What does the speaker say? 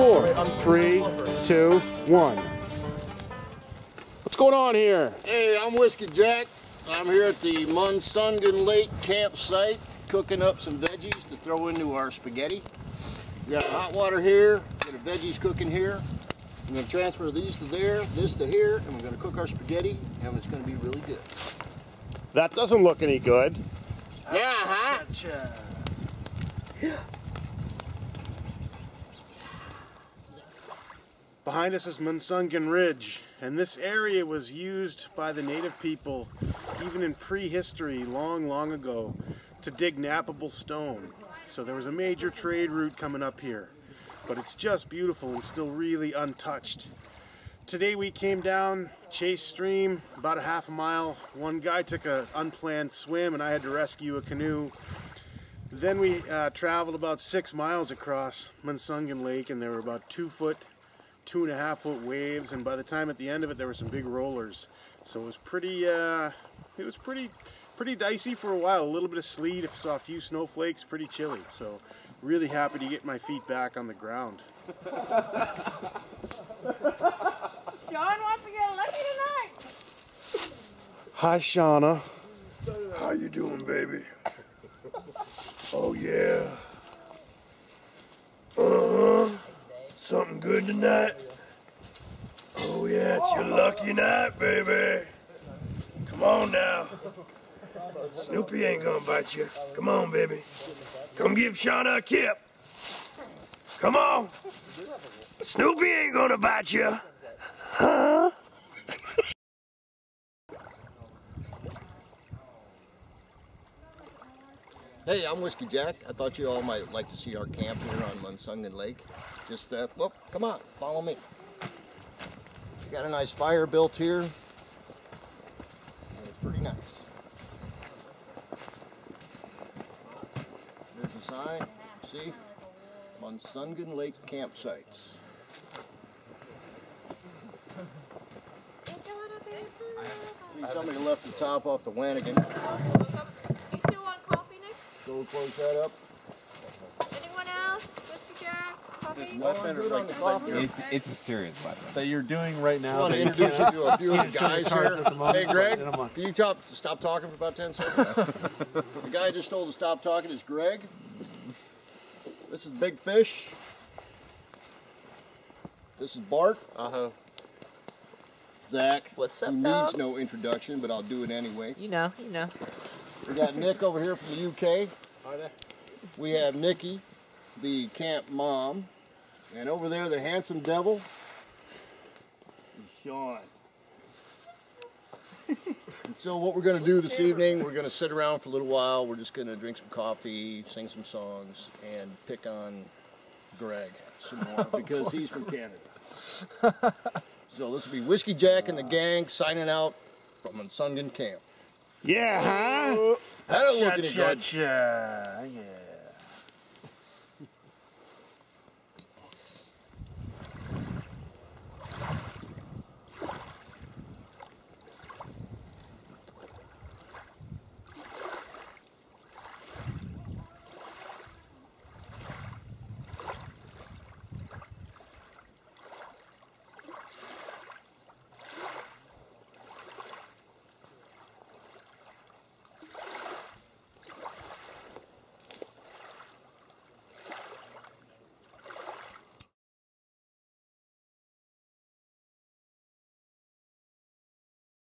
4, 3, 2, 1. What's going on here? Hey, I'm Whiskey Jack. I'm here at the Monsunken Lake campsite cooking up some veggies to throw into our spaghetti. We got hot water here, got the veggies cooking here. I'm going to transfer these to there, this to here, and we're going to cook our spaghetti, and it's going to be really good. That doesn't look any good. Yeah, huh? Behind us is Monsunken Ridge, and this area was used by the native people, even in prehistory, long ago, to dig knappable stone. So there was a major trade route coming up here, but it's just beautiful and still really untouched. Today we came down Chase Stream, about a half a mile. One guy took an unplanned swim and I had to rescue a canoe. Then we traveled about 6 miles across Monsunken Lake, and there were about 2-foot, 2.5-foot waves, and by the time at the end of it there were some big rollers. So it was pretty dicey for a while. A little bit of sleet, saw a few snowflakes, pretty chilly. So really happy to get my feet back on the ground. Sean wants to get lucky tonight. Hi, Shawna. How you doing, baby? Oh yeah. Something good tonight? Oh yeah, it's your lucky night, baby. Come on now. Snoopy ain't gonna bite you. Come on, baby. Come give Shawna a kip. Come on. Snoopy ain't gonna bite you. Huh? Hey, I'm Whiskey Jack. I thought you all might like to see our camp here on Monsunken Lake. Just, look, come on, follow me. We got a nice fire built here. And it's pretty nice. There's a sign, see? Monsunken Lake campsites. See, somebody left the top off the Lanigan. You still want coffee, Nick? So we'll close that up. Anyone else? Whiskey Jack? Coffee? Weapon or on the coffee? It's a serious weapon. That you're doing right I now. want to introduce you to a few of the guys here. Hey, Greg, can you stop talking for about 10 seconds? The guy I just told to stop talking is Greg. This is Big Fish. This is Bart. Zach, What's up, who dog? needs no introduction, but I'll do it anyway. You know. We got Nick over here from the UK. We have Nikki, the camp mom. And over there, the handsome devil is Sean. And so what we're going to do this evening, we're going to sit around for a little while. We're just going to drink some coffee, sing some songs, and pick on Greg some more because he's from Canada. So this will be Whiskey Jack and the gang signing out from Munsungan Camp. Yeah, huh? That don't look any good. Yeah.